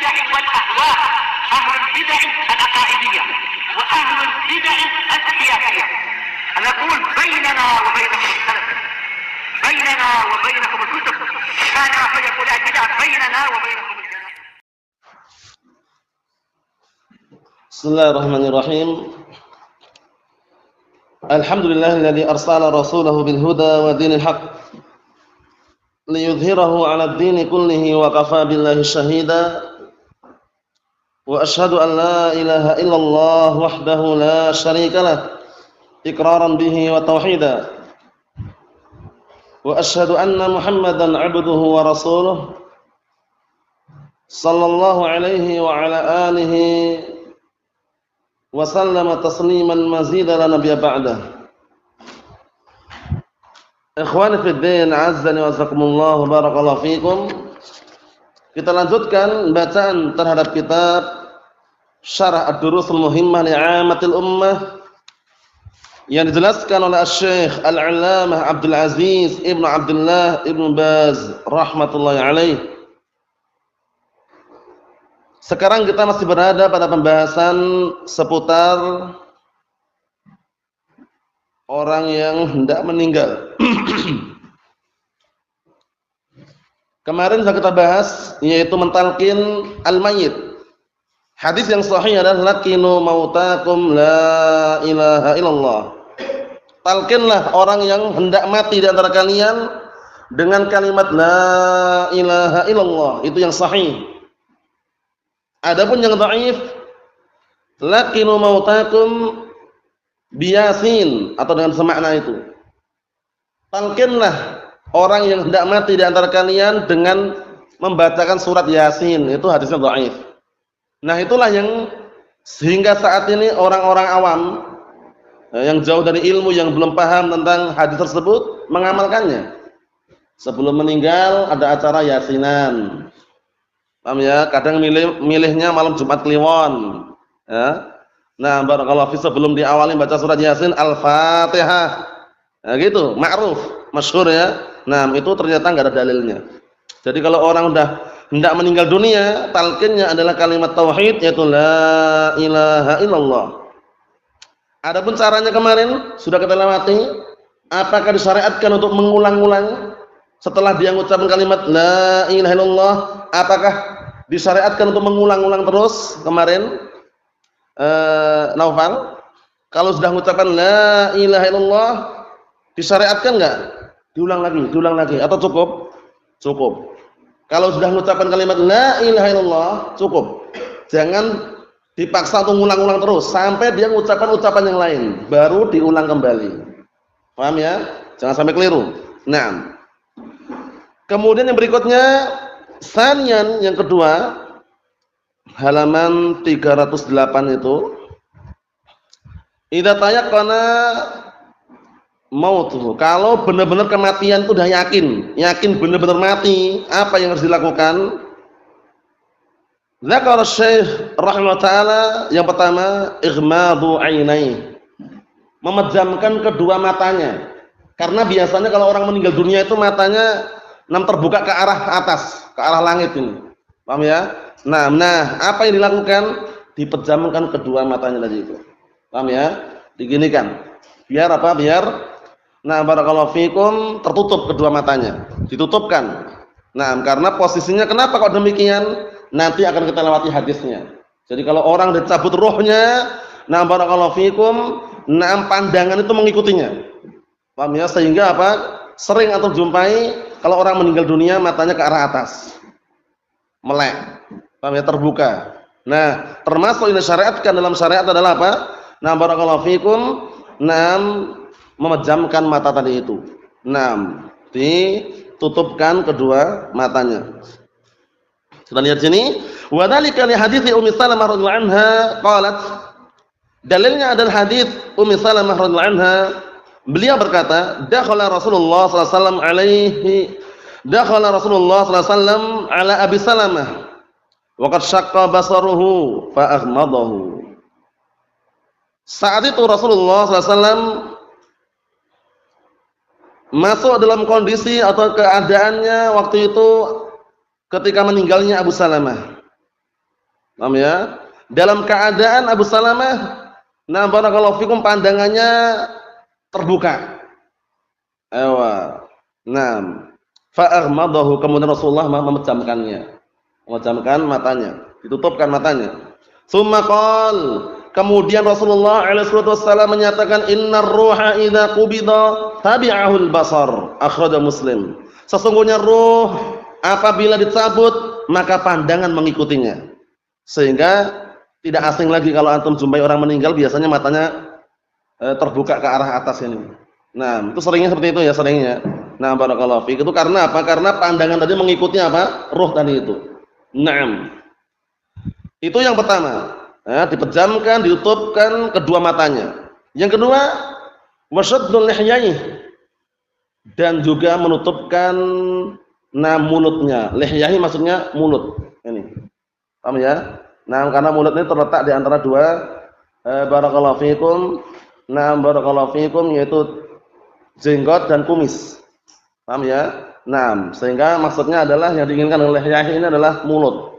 البدع والأهواء، أهل البدع العقائدية وأهل البدع السياسية. نقول بيننا وبينكم السلف، بيننا وبينكم الكتب، كان فيقول البدع بيننا وبينكم الجنة. بسم الله الرحمن الرحيم. الحمد لله الذي أرسل رسوله بالهدى ودين الحق ليظهره على الدين كله وكفى بالله شهيدا، وأشهد أن لا إله إلا الله وحده لا شريك له إقرارا به وتوحيدا، وأشهد أن محمدا عبده ورسوله صلى الله عليه وعلى آله وسلم تسليما مزيدا لا نبي بعده. Ikhwani fi din, azzani wa jazakumullah, barakallahu fikum. Kita lanjutkan bacaan terhadap kitab Syarah Ad-Durusul Muhimmah li 'Ammatil Ummah yang dijelaskan oleh Syekh Al-'Allamah Abdul Aziz Ibnu Abdullah Ibnu Baz rahmatullahi alaih. Sekarang kita masih berada pada pembahasan seputar orang yang hendak meninggal. Kemarin sudah kita bahas yaitu mentalqin al-mayyit. Hadis yang sahih adalah laqinu mautakum la ilaha illallah. Talqinlah orang yang hendak mati di antara kalian dengan kalimat la ilaha illallah. Itu yang sahih. Adapun yang dhaif, laqinu mautakum biyasin, atau dengan semakna itu. Talqinlah orang yang hendak mati di antara kalian dengan membacakan surat Yasin. Itu hadisnya dhaif. Nah, itulah yang sehingga saat ini orang-orang awam yang jauh dari ilmu, yang belum paham tentang hadis tersebut, mengamalkannya. Sebelum meninggal ada acara Yasinan. Paham ya? Kadang milihnya malam Jumat Kliwon. Ya. Nah, barakallahu fi, sebelum diawali baca surat Yasin, Al-Fatihah. Nah, gitu, ma'ruf, masyhur ya. Nah, itu ternyata enggak ada dalilnya. Jadi kalau orang udah hendak meninggal dunia, talqinnya adalah kalimat tauhid, yaitu la ilaha illallah. Adapun caranya kemarin sudah kita lewati. Apakah disyariatkan untuk mengulang-ulang setelah dia mengucapkan kalimat la ilaha illallah? Apakah disyariatkan untuk mengulang-ulang terus kemarin? Naufal, kalau sudah mengucapkan la ilaha illallah disyariatkan enggak diulang lagi atau cukup? Cukup. Kalau sudah mengucapkan kalimat la ilaha illallah cukup. Jangan dipaksa untuk mengulang-ulang terus sampai dia mengucapkan ucapan yang lain, baru diulang kembali. Paham ya? Jangan sampai keliru. Nah, kemudian yang berikutnya, sanian, yang kedua, halaman 308 itu, idza tayaqqana mautuhu, kalau benar-benar kematian itu udah yakin benar-benar mati, apa yang harus dilakukan? Dzakara Syekh rahimahullah taala, yang pertama ighmadu ainai, memejamkan kedua matanya. Karena biasanya kalau orang meninggal dunia itu matanya terbuka ke arah atas, ke arah langit ini. Paham ya? Nah, apa yang dilakukan? Dipejamkan kedua matanya tadi itu. Paham ya? Diginikan. Biar apa? Biar barakallahu fikum, tertutup kedua matanya. Ditutupkan. Nah, karena posisinya kenapa kok demikian? Nanti akan kita lewati hadisnya. Jadi kalau orang dicabut ruhnya, barakallahu fikum, pandangan itu mengikutinya. Paham ya? Sehingga apa? Sering atau jumpai kalau orang meninggal dunia matanya ke arah atas. Melek. Paham ya? Terbuka. Nah, termasuk ini syariatkan dalam syariat adalah apa? Barakallahu fikum, memejamkan mata tadi itu. Ditutupkan kedua matanya. Kita lihat sini, wa dzalika li hadiits Ummi Salamah radhiyallahu anha qalat. Dalilnya adalah hadis Ummi Salamah radhiyallahu anha, beliau berkata, dakhala Rasulullah sallallahu alaihi wasallam ala Abi Salamah wa qad syaqqa basaruhu fa aghmadahu. Saat itu Rasulullah sallallahu alaihi wasallam masuk dalam kondisi atau keadaannya waktu itu ketika meninggalnya Abu Salamah. Paham ya? Dalam keadaan Abu Salamah, nah barakallahu fikum, pandangannya terbuka. Ewa. Nah, fa'aghmadahu, kemudian Rasulullah memejamkan matanya, ditutupkan matanya. Tsumma qol, kemudian Rasulullah alaihi wasallam menyatakan, innar ruha idza qubida tabi'ahul basar, akhrajahu Muslim. Sesungguhnya ruh apabila dicabut maka pandangan mengikutinya. Sehingga tidak asing lagi kalau antum jumpai orang meninggal biasanya matanya terbuka ke arah atas ini. Nah, itu seringnya seperti itu ya, seringnya. Nah, barakallahu fiik. Itu karena apa? Karena pandangan tadi mengikuti apa? Ruh tadi itu. Naam. Itu yang pertama. Dipejamkan, ditutupkan kedua matanya. Yang kedua, washaddul lihyaihi, dan juga menutupkan mulutnya. Lihyaihi maksudnya mulut. Ini. Paham ya? Nah, karena mulut ini terletak di antara dua barakallahu fiikum. Nah, barakallahu fiikum, yaitu jenggot dan kumis. Paham ya? Nah, sehingga maksudnya adalah yang diinginkan oleh lihyaihi ini adalah mulut.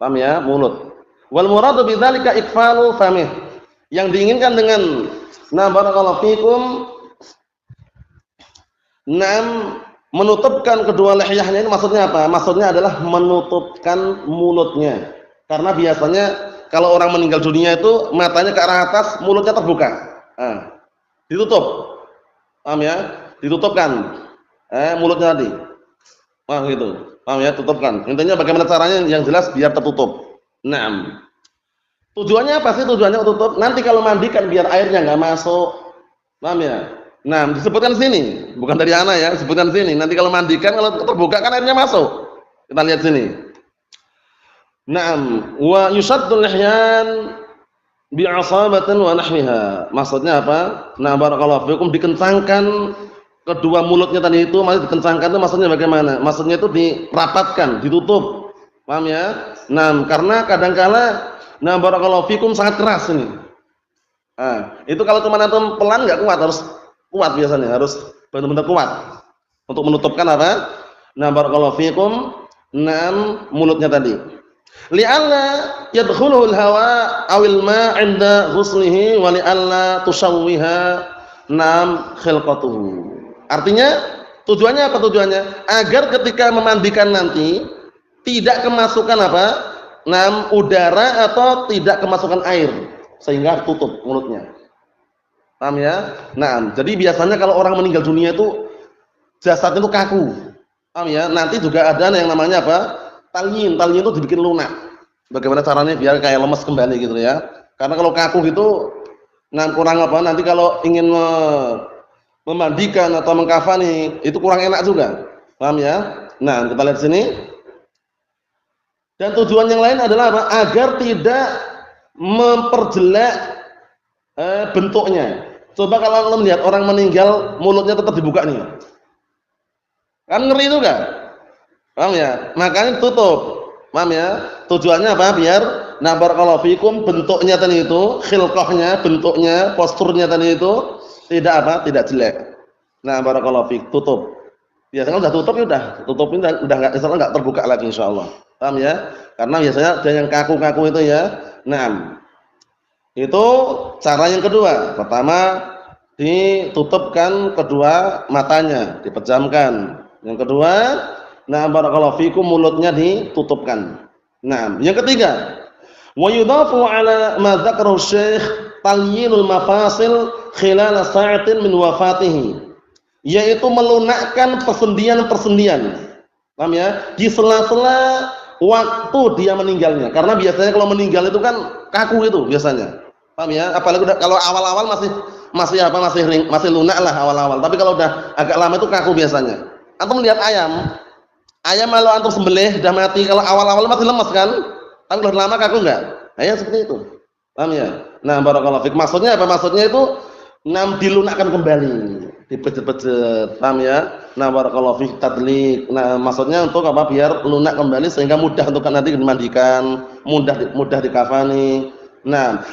Paham ya? Mulut. Wal muradu bidzalika iqfalu famih. Yang diinginkan dengan barakallahu fiikum menutupkan kedua lihyahnya ini maksudnya apa? Maksudnya adalah menutupkan mulutnya. Karena biasanya kalau orang meninggal dunia itu matanya ke arah atas, mulutnya terbuka. Ditutup. Paham ya? Ditutupkan mulutnya tadi. Gitu. Paham ya? Tutupkan. Intinya bagaimana caranya yang jelas biar tertutup. Naam. Tujuannya apa sih? Tujuannya tutup. Nanti kalau mandikan biar airnya enggak masuk. Paham ya? Nah, disebutkan sini, bukan dari ana ya, disebutkan sini. Nanti kalau mandikan, kalau terbuka kan airnya masuk. Kita lihat sini. Naam, wa yusaddul lihyan bi'asabatin wa nahwiha. Maksudnya apa? Nah, barakallahu fikum, dikencangkan kedua mulutnya tadi itu, maksudnya dikencangkan itu maksudnya bagaimana? Maksudnya itu dirapatkan, ditutup. Paham ya? Nah, karena kadangkala barakallahu fikum sangat keras ini. Itu kalau cuma antum pelan enggak kuat, harus kuat biasanya, harus benar-benar kuat untuk menutupkan apa? Barakallahu fikum, mulutnya tadi. Li'alla yadkhuluhu al-hawa awil ma 'inda ghuslihi wa li'alla tusawwiha khilqatuhu. Artinya tujuannya apa tujuannya? Agar ketika memandikan nanti tidak kemasukan apa? Udara atau tidak kemasukan air sehingga tutup mulutnya. Paham ya? Nah, jadi biasanya kalau orang meninggal dunia itu jasadnya itu kaku. Paham ya? Nanti juga ada yang namanya apa? Talyin. Talyin itu dibikin lunak. Bagaimana caranya biar kayak lemes kembali gitu ya. Karena kalau kaku gitu kurang apa? Nanti kalau ingin memandikan atau mengkafani itu kurang enak juga. Paham ya? Nah, kita lihat sini. Dan tujuan yang lain adalah apa? Agar tidak memperjelek bentuknya. Coba kalau anda melihat orang meninggal mulutnya tetap dibuka nih, kan ngeri juga. Paham ya? Makanya tutup. Paham ya? Tujuannya apa? Biar barakallahu fikum, bentuknya tadi itu, khilqahnya, bentuknya, posturnya tadi itu tidak apa? Tidak jelek. Barakallahu fik, tutup. Biasanya udah tutup ya udah enggak, insyaallah enggak terbuka lagi insyaallah. Paham ya? Karena biasanya ada yang kaku-kaku itu ya. Itu cara yang kedua. Pertama, ditutupkan kedua matanya, dipejamkan. Yang kedua, barakallahu fikum, mulutnya ditutupkan. Yang ketiga, wa yudhafu ala ma dzakarahu Syekh talyinul mafasil khilal sa'atin min wafatihi, yaitu melunakkan persendian-persendian. Paham ya? Di sela-sela waktu dia meninggalnya. Karena biasanya kalau meninggal itu kan kaku itu biasanya. Paham ya? Apalagi kalau awal-awal masih lunak lah awal-awal. Tapi kalau udah agak lama itu kaku biasanya. Antum lihat ayam kalau antum sembelih sudah mati, kalau awal-awal masih lemas kan? Tapi udah lama kaku enggak? Ya seperti itu. Paham ya? Barakallahu fik. Maksudnya apa? Maksudnya itu dilunakkan kembali, dipejet-pejet. Paham ya? Barakallahu fik, tadlik. Maksudnya untuk apa? Biar lunak kembali sehingga mudah untuk nanti dimandikan, mudah dikafani.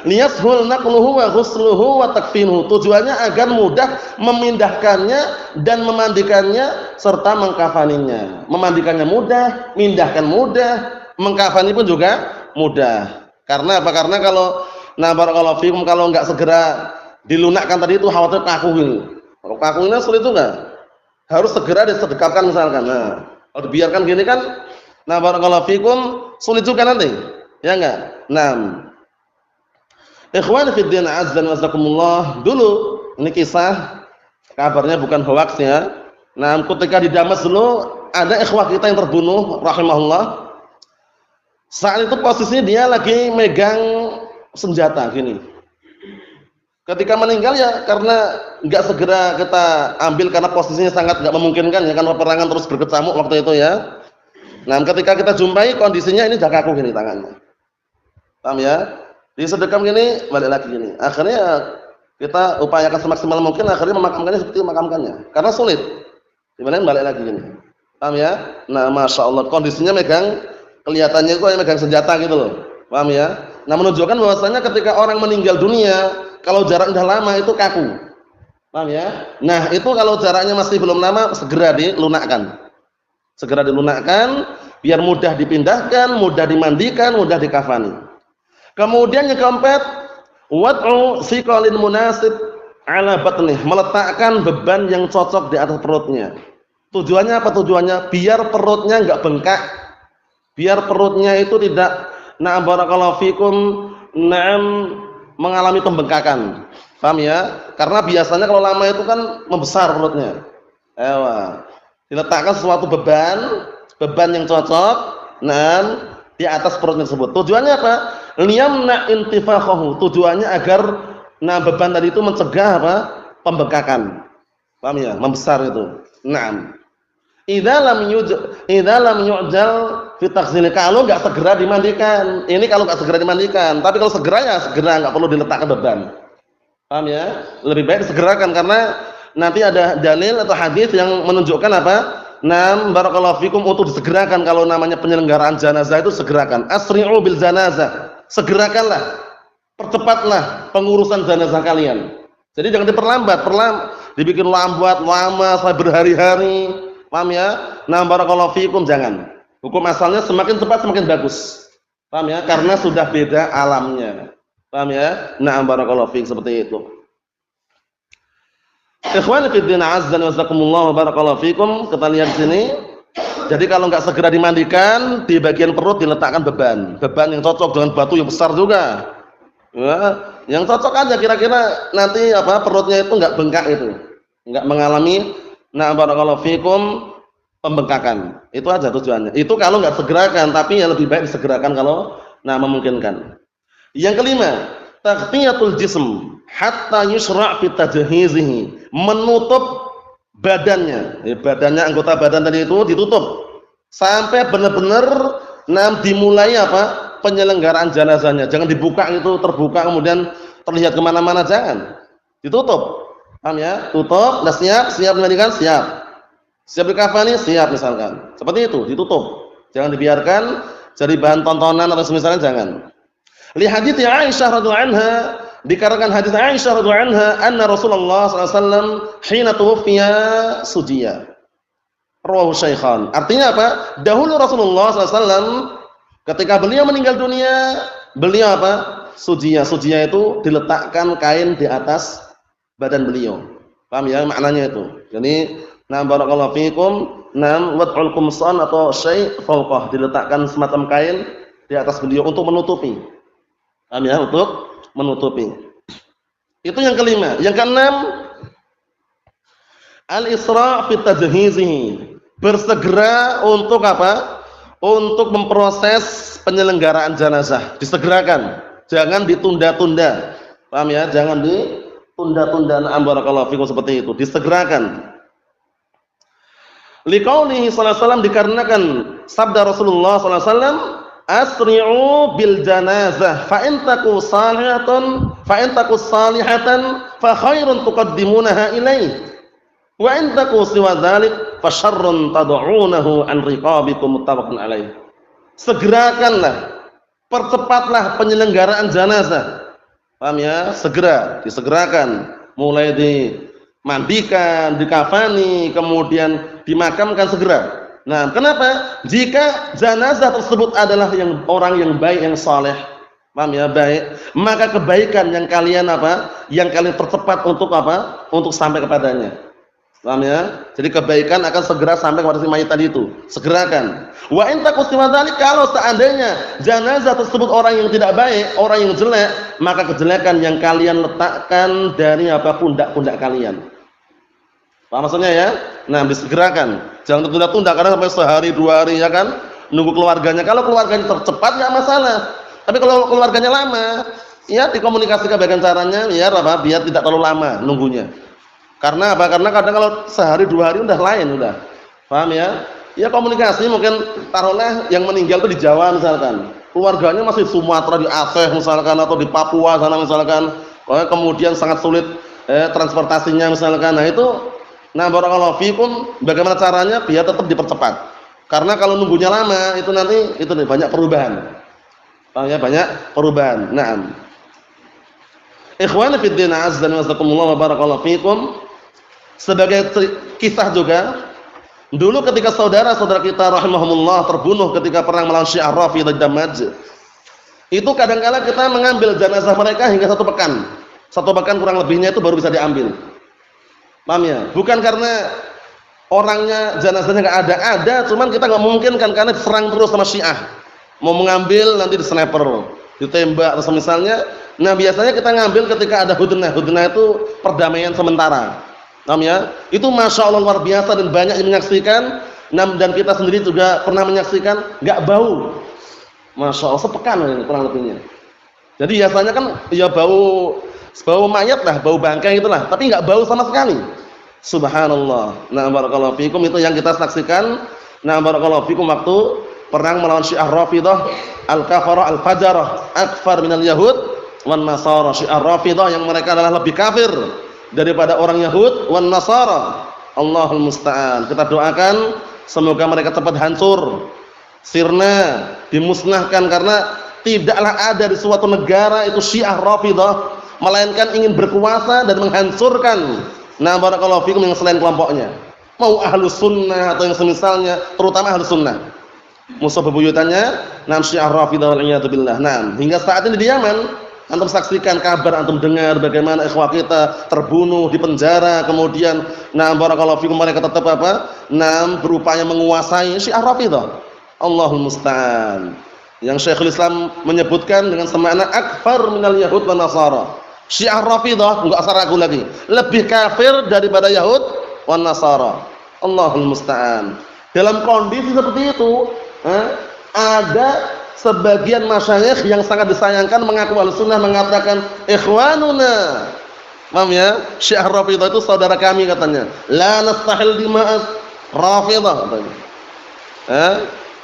Liyashul naqluhu wa ghusluhu wa takfinuhu. Tujuannya agar mudah memindahkannya dan memandikannya serta mengkafaninya. Memandikannya mudah, mindahkan mudah, mengkafani pun juga mudah. Karena apa? Karena kalau barakallahu fikum kalau enggak segera dilunakkan tadi itu khawatir kaku ini. Kalau kaku ini sulit juga. Harus segera disedekapkan misalkan. Nah, kalau dibiarkan gini kan barakallahu fikum sulit juga nanti. Ya enggak? Ikhwani fi din azza wa jazakumullah, dulu ini kisah kabarnya bukan hoax ya. Ketika di Damas dulu ada ikhwah kita yang terbunuh rahimahullah. Saat itu posisinya dia lagi megang senjata gini. Ketika meninggal ya karena enggak segera kita ambil karena posisinya sangat enggak memungkinkan ya karena peperangan terus berkecamuk waktu itu ya. Ketika kita jumpai kondisinya ini udah kaku gini tangannya. Paham ya? Disedekam gini, balik lagi gini. Akhirnya kita upayakan semaksimal mungkin, akhirnya memakamkannya seperti memakamkannya. Karena sulit. Dimana balik lagi gini. Paham ya? Masya Allah, kondisinya megang, kelihatannya itu kayak megang senjata gitu loh. Paham ya? Menunjukkan bahwasanya ketika orang meninggal dunia, kalau jarak udah lama itu kaku. Paham ya? Itu kalau jaraknya masih belum lama, segera dilunakkan. Segera dilunakkan, biar mudah dipindahkan, mudah dimandikan, mudah dikafani. Kemudian yang keempat, wad'u siqalin munasib ala batnih, meletakkan beban yang cocok di atas perutnya. Tujuannya apa tujuannya? Biar perutnya enggak bengkak. Biar perutnya itu tidak barakallahu fikum mengalami pembengkakan. Paham ya? Karena biasanya kalau lama itu kan membesar perutnya. Diletakkan suatu beban yang cocok di atas perut tersebut. Tujuannya apa? Liyamna intifakhahu. Tujuannya agar beban tadi itu mencegah apa? Pembengkakan. Paham ya? Membesar itu. Idza lam yu'jal fi taghsil, kalau enggak segera dimandikan. Ini kalau enggak segera dimandikan, tapi kalau segera ya segera, enggak perlu diletakkan beban. Paham ya? Lebih baik disegerakan karena nanti ada dalil atau hadis yang menunjukkan apa? Barakallahu fikum untuk disegerakan kalau namanya penyelenggaraan jenazah itu segerakan. Asri'u bil janazah. Segerakanlah, percepatlah pengurusan jenazah kalian. Jadi jangan diperlambat, dibikin lambat, lama sampai berhari-hari. Paham ya? Barakallahu fikum, jangan. Hukum asalnya semakin cepat semakin bagus. Paham ya? Karena sudah beda alamnya. Paham ya? Barakallahu fikum, seperti itu. Ikhwani fi din azza wa jazakumullah wa barakallahu fikum. Kita lihat sini. Jadi kalau enggak segera dimandikan, di bagian perut diletakkan beban yang cocok dengan batu yang besar juga. Ya, yang cocok aja kira-kira nanti perutnya itu enggak bengkak itu. Enggak mengalami barakallahu fikum pembengkakan. Itu aja tujuannya. Itu kalau enggak segerakan, tapi yang lebih baik disegerakan kalau memungkinkan. Yang kelima, taghtiyatul jism hatta yusra' fi tajhizihi, menutup badannya. Anggota badan tadi itu ditutup sampai benar-benar dimulai penyelenggaraan jenazahnya. Jangan dibuka itu terbuka kemudian terlihat kemana-mana, jangan. Ditutup. Paham ya? Tutup, dah siap dimandikan, siap dikafani, siap misalkan. Seperti itu, ditutup. Jangan dibiarkan jadi bahan tontonan atau semisalnya, jangan. Li hadits Aisyah radhiyallahu anha, dikarenakan hadis Aisyah radhiyallahu anha, anna Rasulullah sallallahu alaihi wasallam hina tuwfiya sujiya. Rawahu Syaikhan. Artinya apa? Dahulu Rasulullah sallallahu alaihi wasallam ketika beliau meninggal dunia, beliau sujiya. Sujiya itu diletakkan kain di atas badan beliau. Paham ya maknanya itu? Jadi barakallahu fikum, wad'ul qumsan atau syai' fawqah, diletakkan semacam kain di atas beliau untuk menutupi. Paham ya? Untuk menutupi. Itu yang kelima. Yang keenam, al-isra' fi tajhizihi. Bersegera untuk Untuk memproses penyelenggaraan jenazah. Disegerakan. Jangan ditunda-tunda. Paham ya? Jangan ditunda-tunda. Barakallahu fikum, seperti itu. Disegerakan. Liqaulihi sallallahu alaihi wasallam, dikarenakan sabda Rasulullah sallallahu alaihi wasallam, asri'u bil janazah fa in taku salihatan fa khairun tuqaddimunaha ilaihi wa in taku siwa dzalik fa syarrun tad'unahu an riqabikum, muttafaqun alaih. Segerakanlah, percepatlah penyelenggaraan jenazah. Paham ya? Disegerakan, mulai dimandikan, dikafani, kemudian dimakamkan segera. Nah, kenapa? Jika jenazah tersebut adalah orang yang baik, yang saleh, paham ya, baik, maka kebaikan yang kalian Yang kalian percepat untuk Untuk sampai kepadanya. Paham ya? Jadi kebaikan akan segera sampai kepada si mayit tadi itu. Segerakan. Wa in taqsima dzalik, kalau seandainya jenazah tersebut orang yang tidak baik, orang yang jelek, maka kejelekan yang kalian letakkan dari pundak-pundak kalian. Paham maksudnya ya? Nah, disegerakan. Jangan tertunda-tunda karena sampai sehari 2 hari ya kan. Nunggu keluarganya. Kalau keluarganya tercepat enggak masalah. Tapi kalau keluarganya lama, ya dikomunikasikan bagaimana caranya biar biar tidak terlalu lama nunggunya. Karena Karena kadang kalau sehari 2 hari udah lain udah. Paham ya? Ya komunikasi mungkin taruhlah yang meninggal itu di Jawa misalkan. Keluarganya masih di Sumatera, di Aceh misalkan, atau di Papua sana misalkan. Kemudian sangat sulit transportasinya misalkan. Nah, barakallahu fikum, bagaimana caranya biar tetap dipercepat. Karena kalau nunggunya lama itu nanti banyak perubahan. Paham ya? Banyak perubahan. Naam. Ikhwani fid din, azza wa jazakumullah wa barakallahu fikum. Sebagai kisah juga, dulu ketika saudara-saudara kita rahimahumullah terbunuh ketika perang melawan Syiah Rafidhah di Damaj, itu kadang-kala kita mengambil jenazah mereka hingga 1 pekan. 1 pekan kurang lebihnya itu baru bisa diambil. Paham ya? Bukan karena orangnya, jenazahnya enggak ada, cuman kita enggak memungkinkan karena diserang terus sama Syiah. Mau mengambil nanti di sniper, ditembak atau misalnya. Nah, biasanya kita ngambil ketika ada hudnah. Hudnah itu perdamaian sementara. Paham ya? Itu Masya Allah luar biasa dan banyak yang menyaksikan. Dan kita sendiri juga pernah menyaksikan, enggak bau. Masya Allah, sepekan ini kurang lebihnya. Jadi biasanya kan ya bau mayat lah, bau bangkai itulah, tapi enggak bau sama sekali. Subhanallah. Nah, barakallahu fikum, itu yang kita saksikan. Nah, barakallahu fikum waktu perang melawan Syiah Rafidhah al-kafarah al-fajarah, akfar minal yahud wan nasara. Syiah Rafidhah yang mereka adalah lebih kafir daripada orang Yahud wan nasara. Allahul musta'an. Kita doakan semoga mereka cepat hancur, sirna, dimusnahkan, karena tidaklah ada di suatu negara itu Syiah Rafidhah melainkan ingin berkuasa dan menghancurkan. Nah, barakallahu fikum, yang selain kelompoknya, mau ahlus sunnah atau yang semisalnya, terutama ahlus sunnah, musuh bebuyutannya Syiah Rafidhah wal iyad billah. Nah, hingga saat ini di Yaman, antum saksikan kabar, antum dengar bagaimana ikhwah kita terbunuh di penjara, kemudian barakallahu fikum mereka tetap berupaya menguasai Syiah Rafidhah. Allahul musta'an. Yang Syekhul Islam menyebutkan dengan semakna akfar minal yahud wan nasara. Syiah Rafidhah enggak usah ragu lagi, lebih kafir daripada Yahud wan Nasara. Allahul musta'an. Dalam kondisi seperti itu, ada sebagian masyayikh yang sangat disayangkan mengaku Ahlussunnah, mengatakan ikhwanuna. Paham ya? Syiah Rafidhah itu saudara kami katanya. La nastahil dima'at Rafidhah katanya.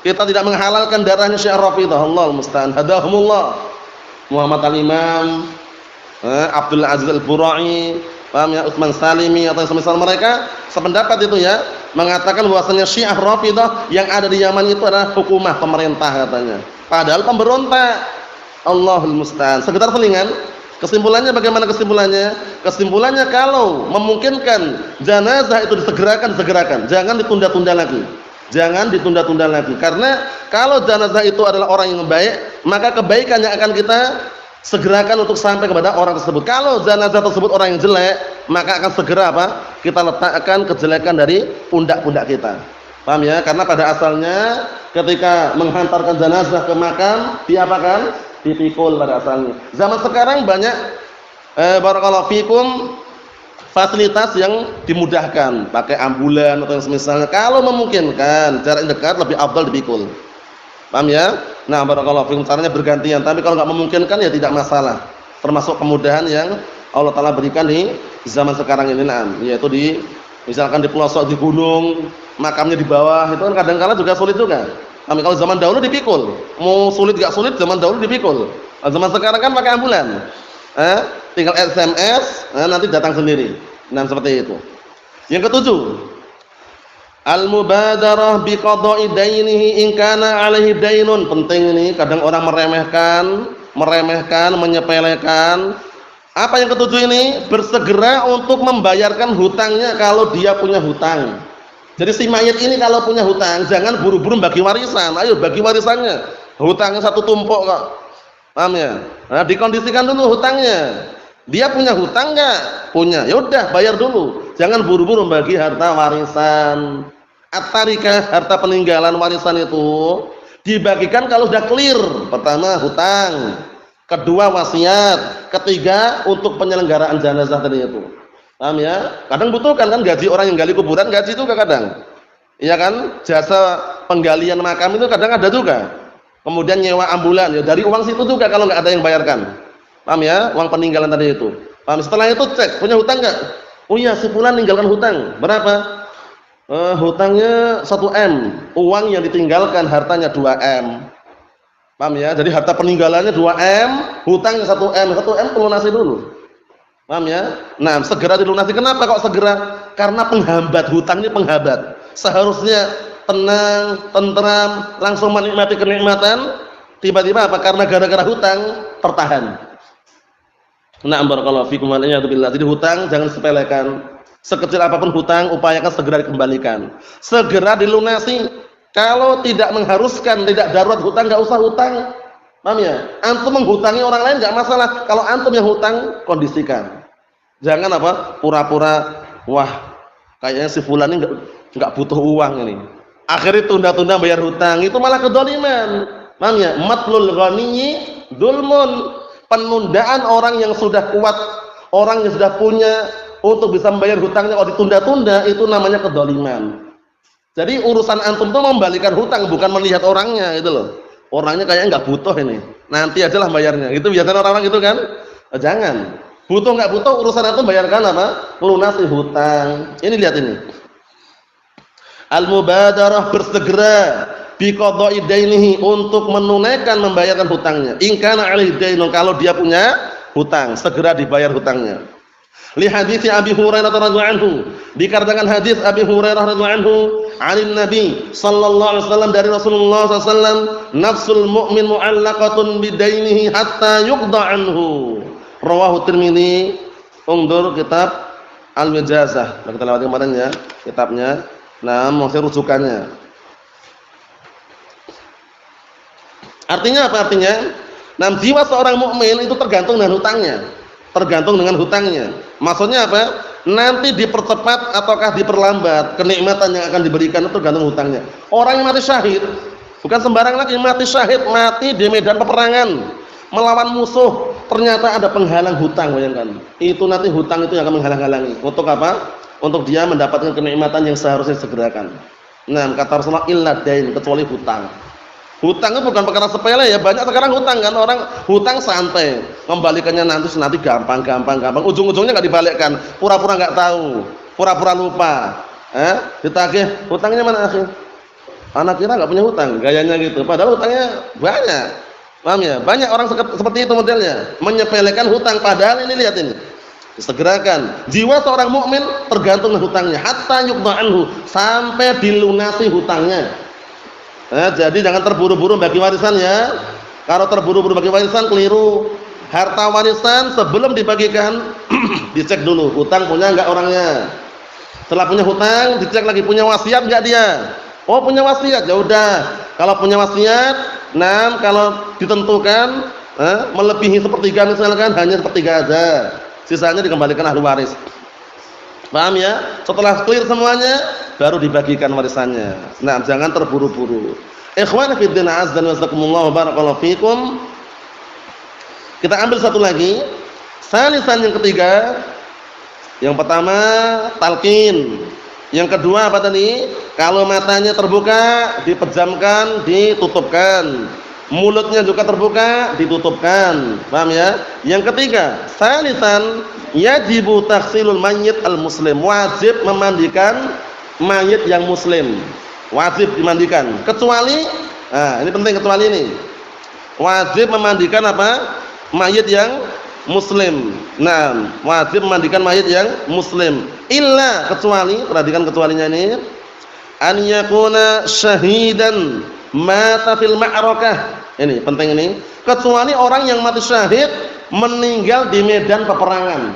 Kita tidak menghalalkan darahnya Syiah Rafidhah. Allahul musta'an. Hadahumullah. Muhammad al-Imam, Abdul Aziz al-Burai, paham ya, Utsman Salimi atau semisal mereka sependapat itu ya, mengatakan bahwasanya Syiah Rafidhah yang ada di Yaman itu adalah hukumah pemerintah katanya. Padahal pemberontak. Allahul musta'an. Sekedar selingan. Kesimpulannya bagaimana kesimpulannya? Kesimpulannya kalau memungkinkan jenazah itu disegerakan. Jangan ditunda-tunda lagi. Jangan ditunda-tunda lagi. Karena kalau jenazah itu adalah orang yang baik, maka kebaikan yang akan kita segerakan untuk sampai kepada orang tersebut. Kalau jenazah tersebut orang yang jelek, maka akan segera kita letakkan kejelekan dari pundak-pundak kita. Paham ya? Karena pada asalnya ketika menghantarkan jenazah ke makam, diapakan? Dipikul pada asalnya. Zaman sekarang banyak barakallahu fikum fasilitas yang dimudahkan, pakai ambulan atau yang semisalnya. Kalau memungkinkan jarak dekat, lebih afdal dipikul. Paham ya? Nah, barakallahu fikum, caranya bergantian, tapi kalau enggak memungkinkan ya tidak masalah. Termasuk kemudahan yang Allah Taala berikan di zaman sekarang ini, yaitu misalkan di pelosok di gunung, makamnya di bawah, itu kan kadang-kala juga sulit juga. Tapi kalau zaman dahulu dipikul. Mau sulit enggak sulit, zaman dahulu dipikul. Nah, zaman sekarang kan pakai ambulan. Tinggal SMS, nanti datang sendiri. Nah, seperti itu. Yang ketujuh, al-mubadarah biqada'i dainihi in kana 'alaihi dainun. Penting ini, kadang orang meremehkan, menyepelekan. Apa yang ketujuh ini? Bersegera untuk membayarkan hutangnya kalau dia punya hutang. Jadi si mayit ini kalau punya hutang, jangan buru-buru bagi warisan. Ayo bagi warisannya. Hutangnya satu tumpuk kok. Paham ya? Nah, dikondisikan dulu hutangnya. Dia punya hutang enggak? Punya. Ya udah, bayar dulu. Jangan buru-buru bagi harta warisan. At-tarikah, harta peninggalan warisan itu dibagikan kalau sudah clear. Pertama hutang, kedua wasiat, ketiga untuk penyelenggaraan jenazah tadi itu. Paham ya? Kadang butuhkan kan gaji orang yang gali kuburan, gaji juga kadang. Iya kan? Jasa penggalian makam itu kadang ada juga. Kemudian nyewa ambulan, ya dari uang situ juga kalau nggak ada yang bayarkan. Paham ya? Uang peninggalan tadi itu. Paham? Setelah itu cek, punya hutang nggak? Oh iya, si fulan ninggalkan hutang. Berapa? Hutangnya 1M. Uang yang ditinggalkan hartanya 2M. Paham ya? Jadi harta peninggalannya 2M, hutangnya 1M. 1M lunasi dulu. Paham ya? Nah, segera dilunasi. Kenapa kok segera? Karena penghambat, hutang ini penghambat. Seharusnya tenang, tentram, langsung menikmati kenikmatan, tiba-tiba apa? Karena gara-gara hutang tertahan. Na'am barakallahu fikum wa la'iyatubillah. Jadi hutang jangan sepelekan. Sekecil apapun hutang, upayakan segera dikembalikan. Segera dilunasi. Kalau tidak mengharuskan, tidak darurat hutang, enggak usah hutang. Paham ya? Antum menghutangi orang lain enggak masalah. Kalau antum yang hutang, kondisikan. Jangan apa? Pura-pura, wah, kayaknya si fulan ini enggak butuh uang ini. Akhirnya tunda-tunda bayar hutang, itu malah kedzaliman. Paham ya? Matlul ghaniyyi dzulmun. Penundaan orang yang sudah kuat, orang yang sudah punya untuk bisa membayar hutangnya kalau ditunda-tunda, itu namanya kedzaliman. Jadi urusan antum tuh membalikan hutang, bukan melihat orangnya gitu loh. Orangnya kayaknya enggak butuh ini. Nanti ajalah bayarnya. Itu biasanya orang-orang gitu kan? Jangan. Butuh enggak butuh urusan antum bayarkan apa? Lunasi hutang. Ini lihat ini. Al-mubadarah, bersegera bi qada'i dainihi, untuk menunaikan membayarkan hutangnya. In kana 'alaihi dainun, kalau dia punya hutang, segera dibayar hutangnya. Li hadits Abi Hurairah radhiyallahu anhu, dikarenakan hadis Abi Hurairah radhiyallahu anhu, 'anil Nabi sallallahu alaihi wasallam, dari Rasulullah sallallahu alaihi wasallam, nafsul mu'min mu'allaqatun bidainihi hatta yuqda anhu. Rawahu Tirmidzi. Undur kitab Al-Mijazah. Kita lewati kemarin ya kitabnya. Nah, maksud rujukannya. Artinya apa artinya? Nah, jiwa seorang mukmin itu tergantung dengan hutangnya. Tergantung dengan hutangnya. Maksudnya apa? Nanti dipercepat ataukah diperlambat kenikmatan yang akan diberikan itu tergantung hutangnya. Orang yang mati syahid bukan sembarang lagi mati syahid, mati di medan peperangan melawan musuh, ternyata ada penghalang hutang, bayangkan. Itu nanti hutang itu yang akan menghalang-halangi. Untuk apa? Untuk dia mendapatkan kenikmatan yang seharusnya segerakan. Nah, kata Rasulullah, illa dain, kecuali hutang. Hutang itu bukan perkara sepele ya, banyak sekarang hutang kan, orang hutang santai, kembalikannya nanti gampang, ujung-ujungnya nggak dibalikkan, pura-pura nggak tahu, pura-pura lupa, ditagih, hutangnya mana akhir? Anak kita nggak punya hutang, gayanya gitu, padahal hutangnya banyak, paham ya? Banyak orang seperti itu modelnya, menyepelekan hutang, padahal ini lihat ini, disegerakan. Jiwa seorang mukmin tergantung dengan hutangnya, hatta yuqda anhu, sampai dilunasi hutangnya. Jadi jangan terburu-buru bagi warisan ya. Kalau terburu-buru bagi warisan keliru. Harta warisan sebelum dibagikan dicek dulu hutang punya enggak orangnya. Setelah punya hutang dicek lagi punya wasiat enggak dia. Oh punya wasiat, ya udah. Kalau punya wasiat, kalau ditentukan melebihi sepertiga misalkan, hanya sepertiga aja. Sisanya dikembalikan ahli waris. Paham ya? Setelah clear semuanya baru dibagikan warisannya. Nah, jangan terburu-buru. Ikhwan fi din, azza wa jazakumullah, barakallahu fikum. Kita ambil satu lagi. Salisan yang ketiga. Yang pertama talqin. Yang kedua apa tadi? Kalau matanya terbuka, dipejamkan, ditutupkan. Mulutnya juga terbuka, ditutupkan. Paham ya? Yang ketiga, salisan yajibu taghsilul mayyit al-muslim. Wajib memandikan mayit yang muslim. Wajib dimandikan. Kecuali, ini penting, kecuali ini. Wajib memandikan apa? Mayit yang muslim. Nah, wajib memandikan mayit yang muslim. Illa, kecuali, perhatikan kecualinya ini. An yakuna syahidan mata fil ma'rakah. Ini penting ini. Kecuali orang yang mati syahid meninggal di medan peperangan.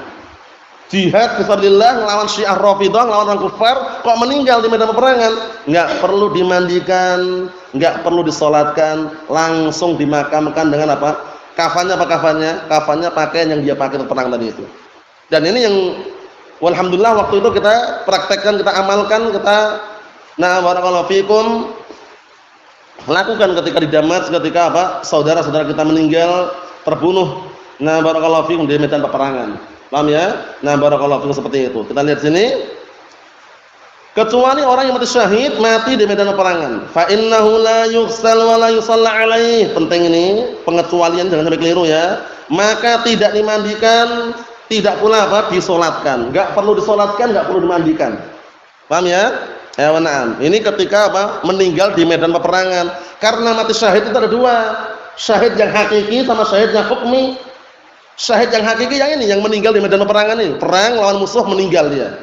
jihad fisabilillah melawan Syiah Rafidhah, melawan orang kafir, kok meninggal di medan peperangan, enggak perlu dimandikan, enggak perlu disolatkan, langsung dimakamkan dengan apa? Kafannya apa kafannya? Kafannya pakaian yang dia pakai perang tadi itu. Dan ini yang walhamdulillah waktu itu kita praktekkan, kita amalkan, kita barakallahu fikum lakukan ketika di Damas, ketika apa? Saudara-saudara kita meninggal, terbunuh. Barakallahu fikum di medan peperangan. Paham ya? Barakallahu fikum seperti itu. Kita lihat sini. Kecuali orang yang mati syahid, mati di medan peperangan. Fa innahu la yughsal wa la yusalla alaihi. Penting ini, pengecualian jangan sampai keliru ya. Maka tidak dimandikan, tidak pula apa? Disolatkan. Enggak perlu disolatkan, enggak perlu dimandikan. Paham ya? Ya benar. Ini ketika apa? Meninggal di medan peperangan. Karena mati syahid itu ada dua. Syahid yang hakiki sama syahid yang hukmi. Syahid yang hakiki yang ini, yang meninggal di medan peperangan ini, perang lawan musuh meninggal dia.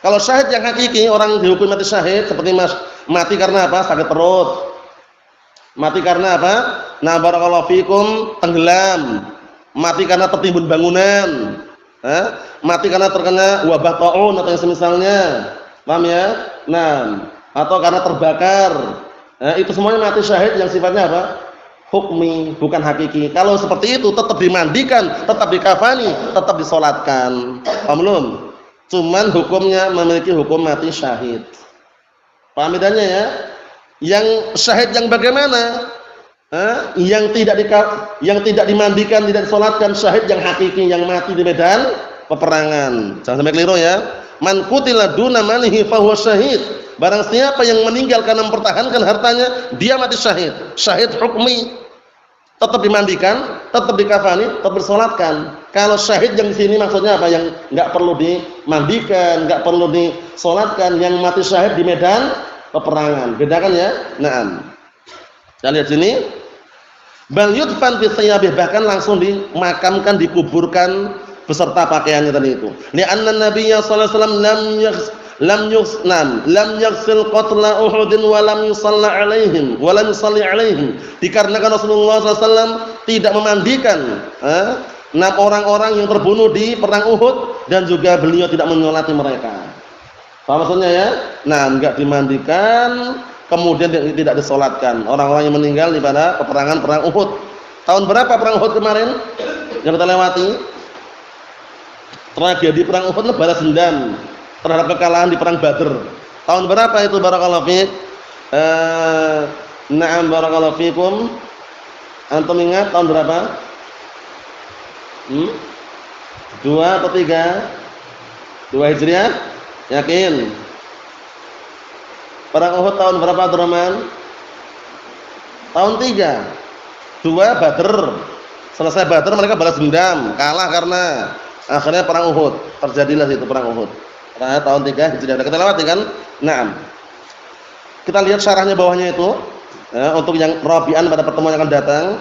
Kalau syahid yang hakiki, orang dihukum mati syahid seperti mati karena apa? Sakit perut. Mati karena apa? Barakallahu fikum tenggelam. Mati karena tertimbun bangunan. Mati karena terkena wabah taun atau yang semisalnya. Paham ya? Atau karena terbakar. Itu semuanya mati syahid yang sifatnya apa? Hukmi, bukan hakiki. Kalau seperti itu tetap dimandikan, tetap dikafani, tetap disolatkan. Paham belum? Cuman hukumnya memiliki hukum mati syahid. Paham bedanya ya? Yang syahid yang bagaimana? Yang tidak dimandikan, tidak disolatkan, syahid yang hakiki, yang mati di medan peperangan. Jangan sampai keliru ya. Man qutila duna malihi fa huwa syahid. Barang siapa yang meninggal karena mempertahankan hartanya, dia mati syahid. Syahid hukmi. Tetap dimandikan, tetap dikafani, tetap bersolatkan. Kalau syahid yang di sini maksudnya apa? Yang enggak perlu dimandikan, enggak perlu disolatkan, yang mati syahid di medan peperangan. Bedakan ya? Kita lihat sini. Bal yudfan fi thiyabih, bahkan langsung dimakamkan, dikuburkan beserta pakaiannya tadi itu. Li'anna Nabiyya sallallahu alaihi wasallam lam yaghsil qatla Uhud wa lam yusalli alaihim. Dikarenakan Rasulullah SAW tidak memandikan orang-orang yang terbunuh di perang Uhud dan juga beliau tidak menyolati mereka. Paham maksudnya ya? Enggak dimandikan, kemudian tidak disolatkan orang-orang yang meninggal di pada peperangan perang Uhud. Tahun berapa perang Uhud kemarin yang kita lewati? Tragedi perang Uhud balas dendam terhadap kekalahan di perang Badr. Tahun berapa itu barakallahu fiik? Barakallahu fiikum. Antum ingat tahun berapa? 2 atau 3? 2 Hijriah? Yakin? Perang Uhud tahun berapa, Abdurrahman? Tahun 3. 2 Badr. Selesai Badr mereka balas dendam, kalah karena akhirnya perang Uhud. Terjadilah itu perang Uhud. Tahun 3 Hijriah. Kita lewati kan? Kita lihat syarahnya bawahnya itu. Untuk yang Rabi'an pada pertemuan yang akan datang.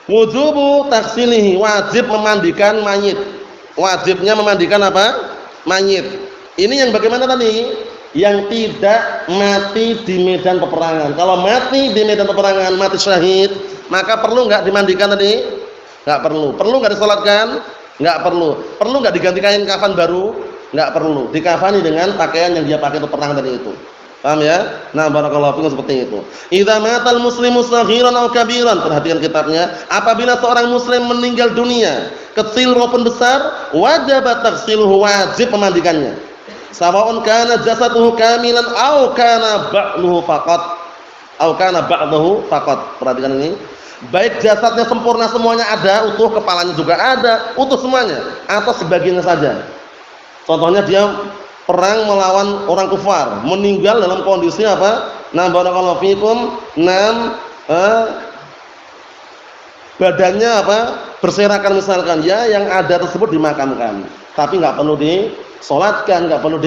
Wujubu taghsilihi, wajib memandikan mayit. Wajibnya memandikan apa? Mayit. Ini yang bagaimana tadi? Yang tidak mati di medan peperangan. Kalau mati di medan peperangan, mati syahid, maka perlu enggak dimandikan tadi? Enggak perlu. Perlu enggak disolatkan? Enggak perlu. Perlu enggak diganti kain kafan baru? Enggak perlu. Dikafani dengan pakaian yang dia pakai untuk perang tadi itu. Paham ya? Barakallahu fikum seperti itu. Idza matal muslimu saghiran aw kabiran, perhatikan kitabnya, apabila seorang muslim meninggal dunia, kecil maupun besar, wajib taghsiluhu, wajib memandikannya. Sawa'un kana jasaduhu kamilan aw kana ba'duhu faqat. Perhatikan ini. Baik jasadnya sempurna semuanya ada, utuh, kepalanya juga ada, utuh semuanya, atau sebagiannya saja. Contohnya dia perang melawan orang kufar, meninggal dalam kondisi apa? Barakallahu fikum, badannya apa? Berserakan misalkan, ya yang ada tersebut dimakamkan. Tapi enggak perlu disolatkan, enggak perlu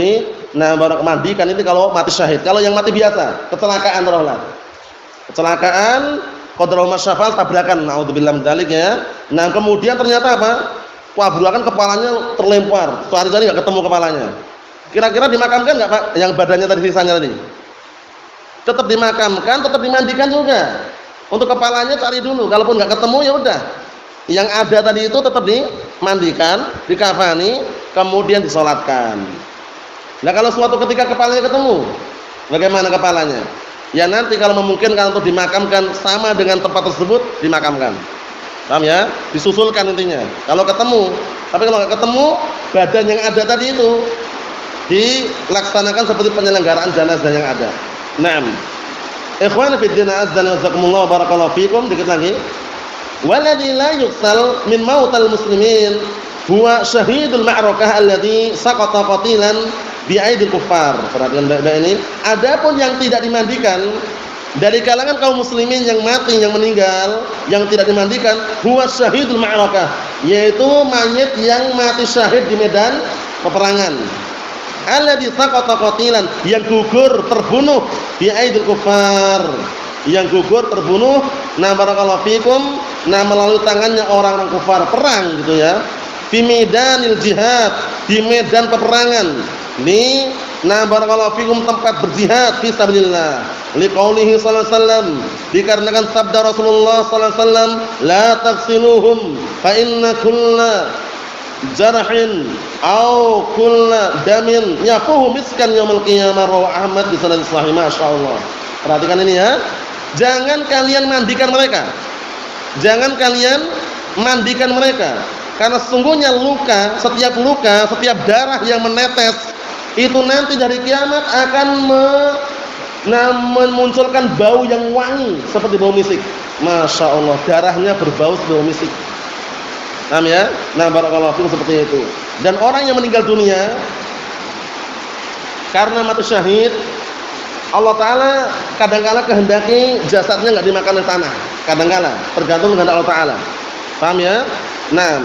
mandikan, itu kalau mati syahid. Kalau yang mati biasa, kecelakaan taruhlah. Kecelakaan, qadarullah masyafal, tabrakan, naudzubillah min dzalik ya. Kemudian ternyata apa? Tabrakan kepalanya terlempar, sehari-hari enggak ketemu kepalanya. Kira-kira dimakamkan enggak Pak? Yang badannya tadi sisanya tadi. Tetap dimakamkan, tetap dimandikan juga. Untuk kepalanya cari dulu, kalaupun enggak ketemu ya udah. Yang ada tadi itu tetap dimandikan, dikafani, kemudian disolatkan. Nah kalau suatu ketika kepalanya ketemu, bagaimana kepalanya? Ya nanti kalau memungkinkan untuk dimakamkan sama dengan tempat tersebut, dimakamkan. Paham ya? Disusulkan intinya. Kalau ketemu, tapi kalau nggak ketemu, badan yang ada tadi itu dilaksanakan seperti penyelenggaraan jenazah yang ada. Naam. Ikhwan fi din azza wa jazakumullah barakallahu fikum, dikit lagi. Walladzi la yuksal min mautal muslimin huwa syahidul ma'rakah alladzi saqata qatilan bi aidil kuffar. Perhatikan baik-baik ini. Adapun yang tidak dimandikan dari kalangan kaum muslimin yang mati, yang meninggal, yang tidak dimandikan, huwa syahidul ma'rakah, yaitu mayit yang mati syahid di medan peperangan. Alladzi saqata qatilan, yang gugur terbunuh bi aidil kuffar, yang gugur terbunuh, nah barakallahu fikum, nah melalui tangannya orang-orang kufar, perang gitu ya. Fi medanil jihad, di medan peperangan. Ini nah barakallahu fikum tempat berjihad fi sabilillah. Liqaulihi sallallahu alaihi wasallam, dikarenakan sabda Rasulullah sallallahu alaihi wasallam, la tafsiluhum fa inna kulla jarhin au kulla damin yafuhu miskan yaumil qiyamah, rawahu Ahmad bi sanad sahih. Masyaallah. Perhatikan ini ya. Jangan kalian mandikan mereka. Jangan kalian mandikan mereka. Karena sesungguhnya luka, setiap darah yang menetes itu nanti dari kiamat akan memunculkan bau yang wangi seperti bau misik. Masya Allah, darahnya berbau seperti bau misik. Paham ya? Nah barakallahu fikum, seperti itu. Dan orang yang meninggal dunia karena mati syahid, Allah Ta'ala kadang-kala kehendaki jasadnya enggak dimakan oleh tanah. Kadang-kala, tergantung dengan Allah Ta'ala. Paham ya? Nah,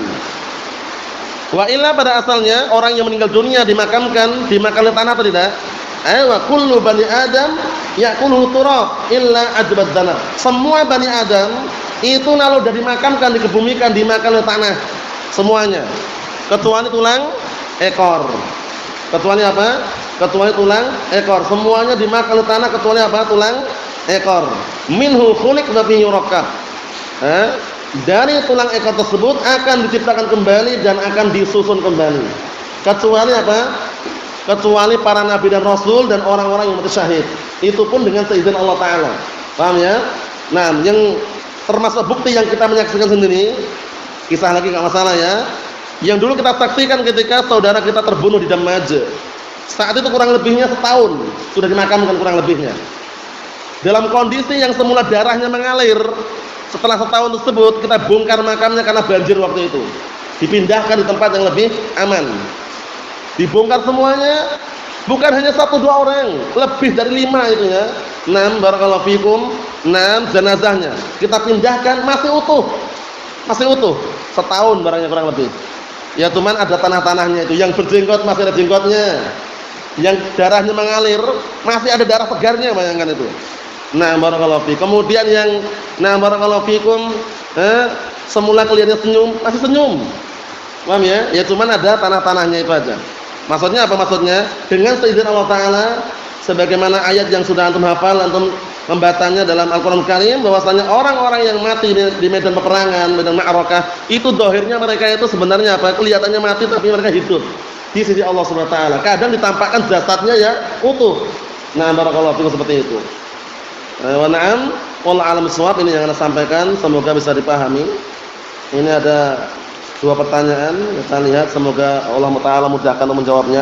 wa illa pada asalnya orang yang meninggal dunia dimakan oleh tanah atau tidak? Wa kullu bani Adam ya'kuluhu turab illa ajbad dhanab. Semua bani Adam itu kalau sudah dimakamkan, dikebumikan, dimakan oleh tanah semuanya. Kecuali tulang ekor. Kecuali apa? Kecuali tulang ekor. Semuanya dimakan oleh tanah kecuali apa? Tulang ekor. Minhu khuliq wa fihi yurakkab. Dari tulang ekor tersebut akan diciptakan kembali dan akan disusun kembali. Kecuali apa? Kecuali para nabi dan rasul dan orang-orang yang mati syahid. Itu pun dengan seizin Allah Ta'ala. Paham ya? Nah, yang termasuk bukti yang kita menyaksikan sendiri, kisah lagi enggak masalah ya. Yang dulu kita saksikan ketika saudara kita terbunuh di Damaja. Saat itu kurang lebihnya setahun sudah dimakamkan, kurang lebihnya. Dalam kondisi yang semula darahnya mengalir, setelah setahun tersebut kita bongkar makamnya karena banjir waktu itu. Dipindahkan di tempat yang lebih aman. Dibongkar semuanya, bukan hanya 1-2 orang, lebih dari 5 itu ya. 6 barakallahu fikum, 6 jenazahnya kita pindahkan masih utuh. Masih utuh. Setahun barangnya kurang lebih. Ya cuman ada tanah-tanahnya itu, yang berjenggot masih ada jenggotnya. Yang darahnya mengalir masih ada darah segarnya, bayangkan itu. Nah barakallahu fikum. Kemudian yang barakallahu fikum, semula kelihatannya senyum, masih senyum. Paham ya? Ya cuman ada tanah-tanahnya itu aja. Maksudnya apa maksudnya? Dengan seizin Allah Ta'ala, sebagaimana ayat yang sudah antum hafal, antum membacanya dalam Al-Qur'an Karim, bahwasanya orang-orang yang mati di medan peperangan, medan ma'rakah, itu zahirnya mereka itu sebenarnya apa? Kelihatannya mati tapi mereka hidup di sisi Allah Subhanahu wa taala. Kadang ditampakkan jasadnya ya utuh. Nah, barakallahu fikum, seperti itu. Wa na'am, wallahu a'lam bissawab. Ini yang Anda sampaikan, semoga bisa dipahami. Ini ada 2 pertanyaan, kita lihat, semoga Allah Ta'ala mudahkan untuk menjawabnya.